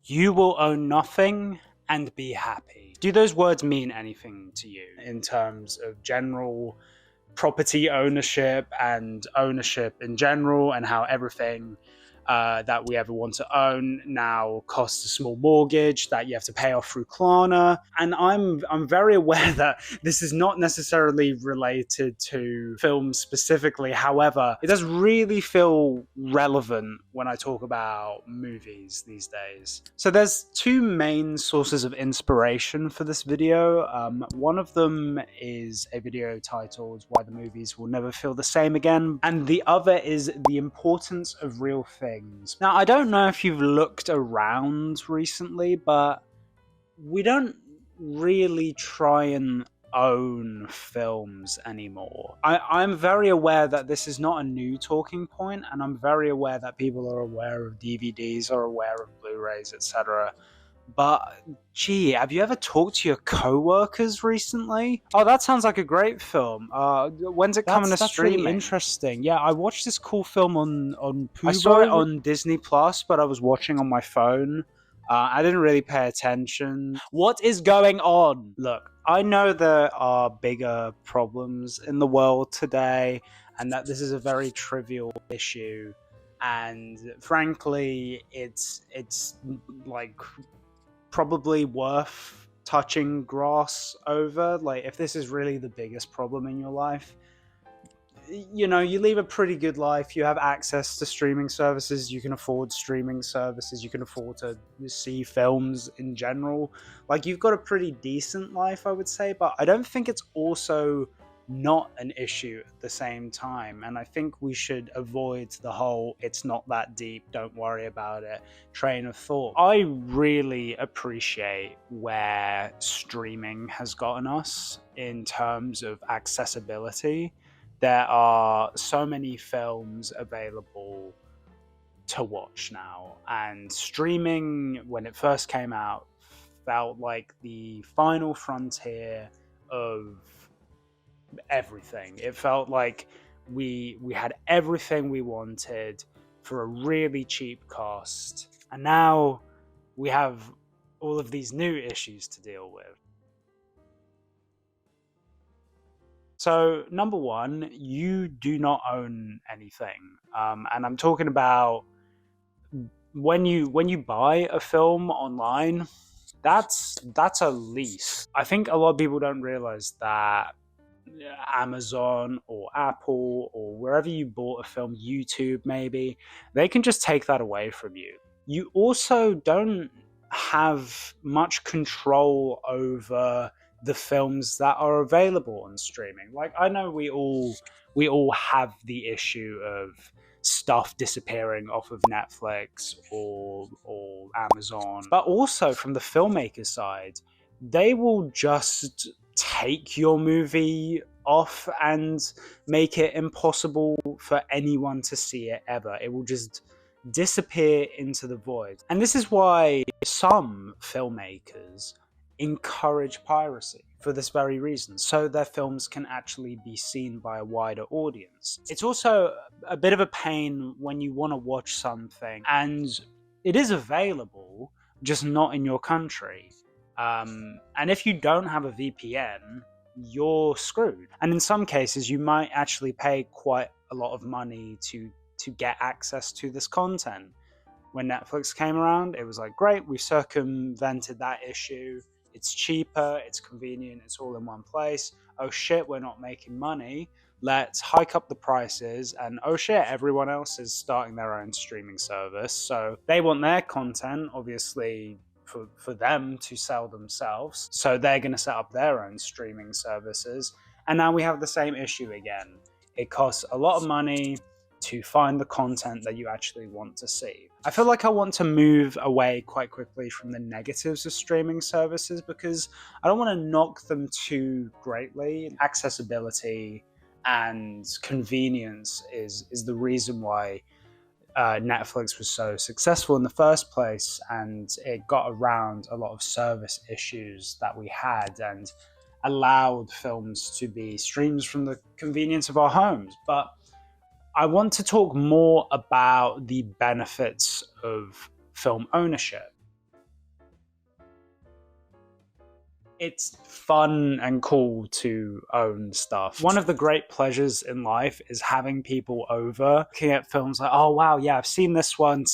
You will own nothing and be happy. Do those words mean anything to you in terms of general property ownership and ownership in general, and how everything that we ever want to own now costs a small mortgage that you have to pay off through Klarna? And I'm very aware that this is not necessarily related to films specifically. However, it does really feel relevant when I talk about movies these days. So there's two main sources of inspiration for this video. One of them is a video titled "Why the Movies Will Never Feel the Same Again," and the other is "The Importance of Real Things." Now, I don't know if you've looked around recently, but we don't really try and own films anymore. I'm very aware that this is not a new talking point, and I'm very aware that people are aware of DVDs, are aware of Blu-rays, etc. But gee, have you ever talked to your co-workers recently? Oh, that sounds like a great film. When's it coming to streaming? That's really interesting. Yeah, I watched this cool film on Mubi. I saw it on Disney Plus, but I was watching on my phone. I didn't really pay attention. What is going on? Look, I know there are bigger problems in the world today, and that this is a very trivial issue. And frankly, it's like probably worth touching grass over. Like, if this is really the biggest problem in your life, you know, you live a pretty good life, you have access to streaming services, you can afford streaming services, you can afford to see films in general. Like, you've got a pretty decent life, I would say, but I don't think it's also not an issue at the same time. And I think we should avoid the whole "it's not that deep, don't worry about it" train of thought. I really appreciate where streaming has gotten us in terms of accessibility. There are so many films available to watch now, and streaming, when it first came out, felt like the final frontier of everything. It felt like we had everything we wanted for a really cheap cost, and now we have all of these new issues to deal with. So, number one, you do not own anything, and I'm talking about when you buy a film online. That's a lease. I think a lot of people don't realize that Amazon or Apple or wherever you bought a film, YouTube maybe, they can just take that away from you. You also don't have much control over the films that are available on streaming. Like, I know we all have the issue of stuff disappearing off of Netflix or Amazon, but also from the filmmaker side, they will just take your movie off and make it impossible for anyone to see it ever. It will just disappear into the void. And this is why some filmmakers encourage piracy, for this very reason, so their films can actually be seen by a wider audience. It's also a bit of a pain when you want to watch something and it is available, just not in your country. And if you don't have a VPN, you're screwed. And in some cases, you might actually pay quite a lot of money to get access to this content. When Netflix came around, it was like, great, we've circumvented that issue. It's cheaper, it's convenient, it's all in one place. Oh shit, we're not making money. Let's hike up the prices, and oh shit, everyone else is starting their own streaming service. So they want their content, obviously, for them to sell themselves. So they're going to set up their own streaming services. And now we have the same issue again. It costs a lot of money to find the content that you actually want to see. I feel like I want to move away quite quickly from the negatives of streaming services because I don't want to knock them too greatly. Accessibility and convenience is the reason why Netflix was so successful in the first place, and it got around a lot of service issues that we had and allowed films to be streamed from the convenience of our homes. But I want to talk more about the benefits of film ownership. it's fun and cool to own stuff. One of the great pleasures in life is having people over, looking at films like, oh wow, yeah, I've seen this one.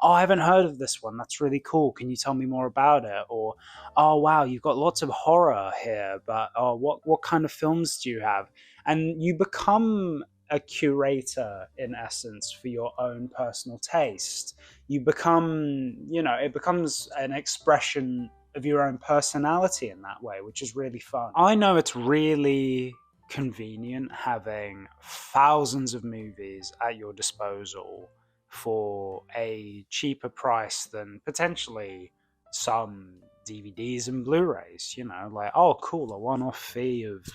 Oh, I haven't heard of this one. That's really cool. Can you tell me more about it? Or, oh wow, you've got lots of horror here, but oh, what kind of films do you have? And you become a curator in essence for your own personal taste. You become, it becomes an expression of your own personality in that way, which is really fun. I know it's really convenient having thousands of movies at your disposal for a cheaper price than potentially some DVDs and Blu-rays, like, oh cool, a one-off fee of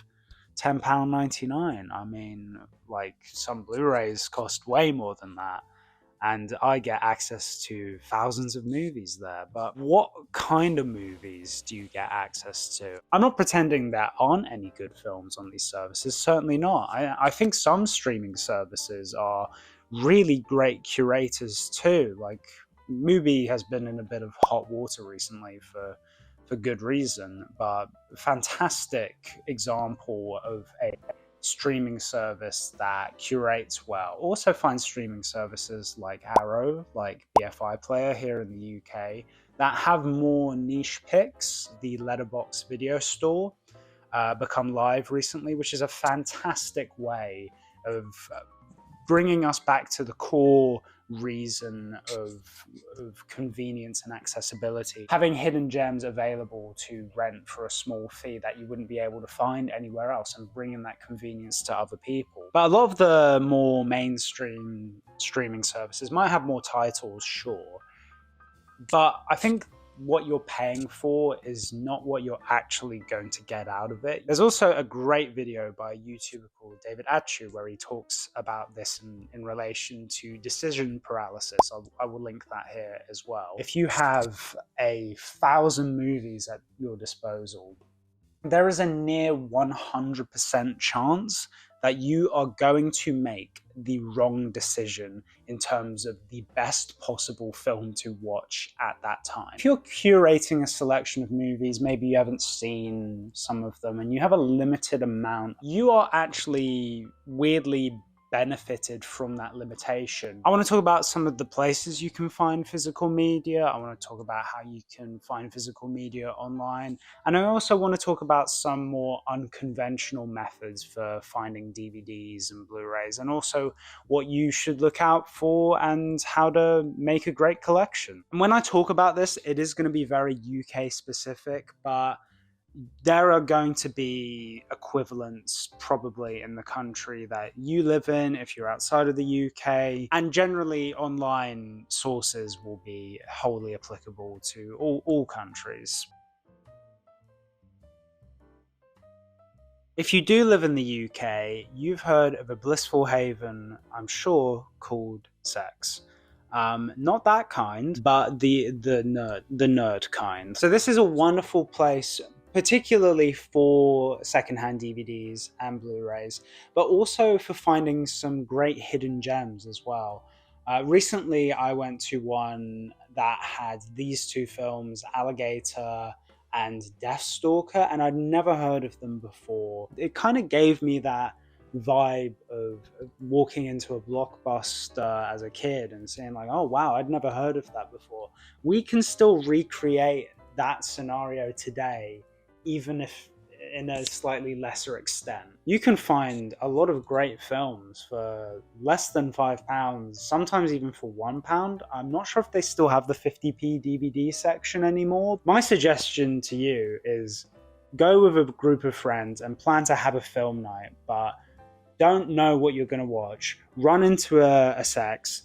£10.99. I mean, like, some Blu-rays cost way more than that, and I get access to thousands of movies there. But what kind of movies do you get access to? I'm not pretending there aren't any good films on these services, certainly not. I think some streaming services are really great curators too. Like, Mubi has been in a bit of hot water recently for good reason, but fantastic example of a streaming service that curates well. Also find streaming services like Arrow, like BFI Player here in the UK, that have more niche picks. The Letterbox video store become live recently, which is a fantastic way of bringing us back to the core reason of convenience and accessibility. Having hidden gems available to rent for a small fee that you wouldn't be able to find anywhere else, and bringing that convenience to other people. But a lot of the more mainstream streaming services might have more titles, sure, but I think what you're paying for is not what you're actually going to get out of it. There's also a great video by a YouTuber called David Atchu where he talks about this in relation to decision paralysis. I will link that here as well. If you have 1,000 movies at your disposal, there is a near 100% chance that you are going to make the wrong decision in terms of the best possible film to watch at that time. If you're curating a selection of movies, maybe you haven't seen some of them and you have a limited amount, you are actually weirdly benefited from that limitation. I want to talk about some of the places you can find physical media. I want to talk about how you can find physical media online. And I also want to talk about some more unconventional methods for finding DVDs and Blu-rays, and also what you should look out for and how to make a great collection. And when I talk about this, it is going to be very UK specific, but there are going to be equivalents probably in the country that you live in if you're outside of the UK, and generally online sources will be wholly applicable to all countries. If you do live in the UK, you've heard of a blissful haven, I'm sure, called sex. Not that kind, but the nerd kind. So this is a wonderful place, particularly for secondhand DVDs and Blu-rays, but also for finding some great hidden gems as well. Recently, I went to one that had these two films, Alligator and Deathstalker, and I'd never heard of them before. It kind of gave me that vibe of walking into a Blockbuster as a kid and saying like, oh wow, I'd never heard of that before. We can still recreate that scenario today, even if in a slightly lesser extent. You can find a lot of great films for less than £5, sometimes even for £1. I'm not sure if they still have the 50p DVD section anymore. My suggestion to you is go with a group of friends and plan to have a film night, but don't know what you're going to watch. Run into a sex,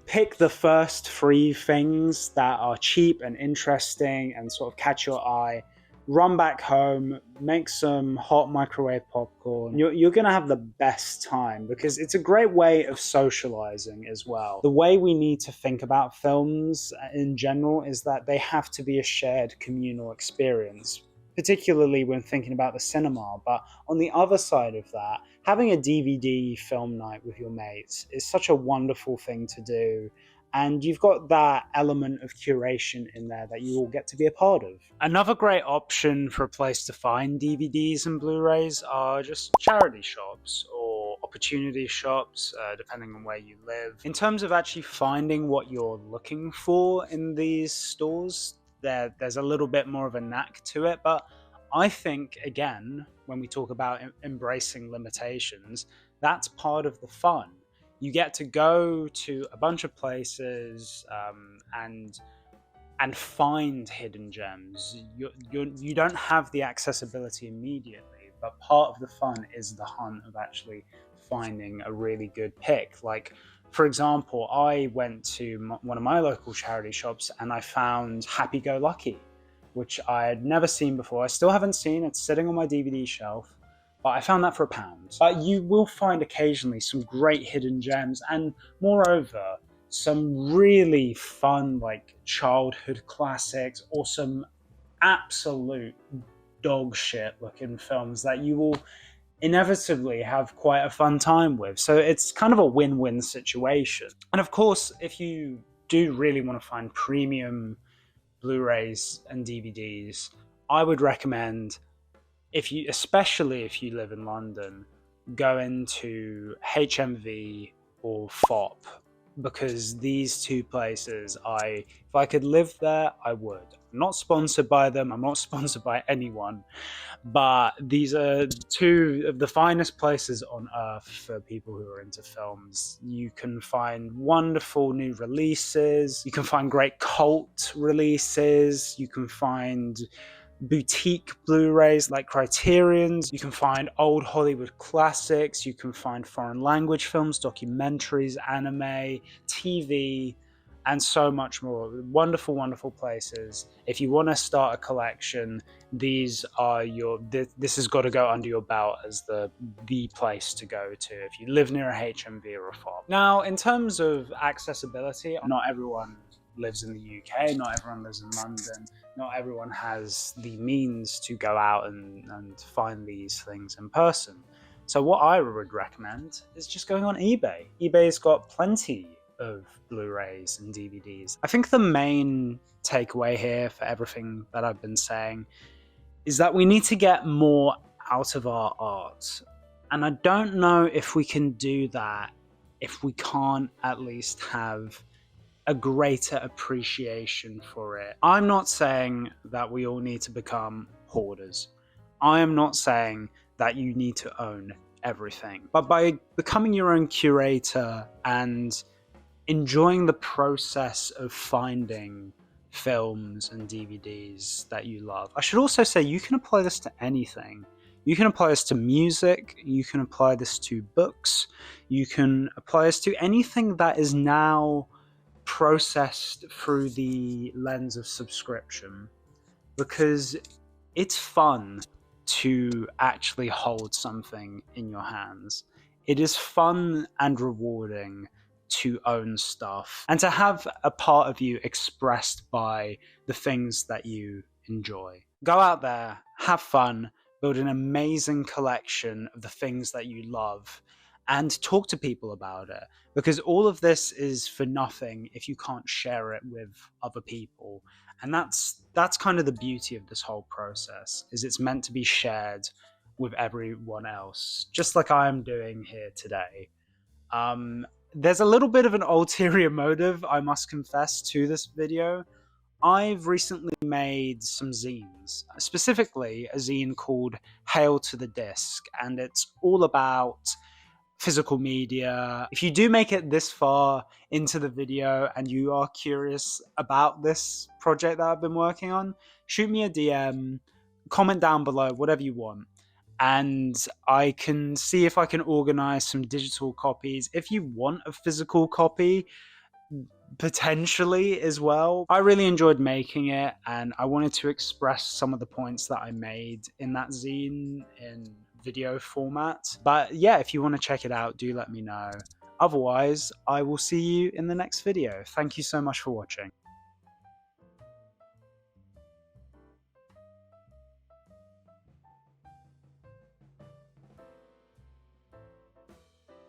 pick the first 3 things that are cheap and interesting and sort of catch your eye, run back home, make some hot microwave popcorn. You're going to have the best time because it's a great way of socializing as well. The way we need to think about films in general is that they have to be a shared communal experience, particularly when thinking about the cinema. But on the other side of that, having a DVD film night with your mates is such a wonderful thing to do. and you've got that element of curation in there that you all get to be a part of. Another great option for a place to find DVDs and Blu-rays are just charity shops or opportunity shops, depending on where you live. In terms of actually finding what you're looking for in these stores, there's a little bit more of a knack to it, but I think, again, when we talk about embracing limitations, that's part of the fun. You get to go to a bunch of places and find hidden gems. You don't have the accessibility immediately, but part of the fun is the hunt of actually finding a really good pick. Like, for example, I went to one of my local charity shops and I found Happy Go Lucky, which I had never seen before. I still haven't seen it, sitting on my DVD shelf, but I found that for £1. But you will find occasionally some great hidden gems, and moreover, some really fun, like, childhood classics or some absolute dog shit looking films that you will inevitably have quite a fun time with. So it's kind of a win-win situation. And of course, if you do really want to find premium Blu-rays and DVDs, I would recommend, especially if you live in London, go into HMV or FOP, because these two places, if I could live there, I would. I'm not sponsored by them, I'm not sponsored by anyone, but these are two of the finest places on earth for people who are into films. You can find wonderful new releases, you can find great cult releases, you can find boutique Blu-rays like Criterion's, you can find old Hollywood classics, you can find foreign language films, documentaries, anime, TV, and so much more. Wonderful, wonderful places. If you want to start a collection, this has got to go under your belt as the place to go to if you live near a HMV or a FOB. Now, in terms of accessibility, not everyone lives in the UK, not everyone lives in London, not everyone has the means to go out and find these things in person. So what I would recommend is just going on eBay. eBay's got plenty of Blu-rays and DVDs. I think the main takeaway here for everything that I've been saying is that we need to get more out of our art. And I don't know if we can do that if we can't at least have a greater appreciation for it. I'm not saying that we all need to become hoarders. I am not saying that you need to own everything. But by becoming your own curator and enjoying the process of finding films and DVDs that you love. I should also say you can apply this to anything. You can apply this to music, you can apply this to books, you can apply this to anything that is now processed through the lens of subscription, because it's fun to actually hold something in your hands. It is fun and rewarding to own stuff and to have a part of you expressed by the things that you enjoy. Go out there, have fun, build an amazing collection of the things that you love, and talk to people about it, because all of this is for nothing if you can't share it with other people. And that's kind of the beauty of this whole process, is it's meant to be shared with everyone else, just like I am doing here today. There's a little bit of an ulterior motive, I must confess, to this video. I've recently made some zines, specifically a zine called Hail to the Disc, and it's all about physical media. If you do make it this far into the video and you are curious about this project that I've been working on, shoot me a DM, comment down below, whatever you want, and I can see if I can organize some digital copies. If you want a physical copy, potentially as well. I really enjoyed making it, and I wanted to express some of the points that I made in that zine in video format. But yeah, if you want to check it out, do let me know. Otherwise, I will see you in the next video. Thank you so much for watching.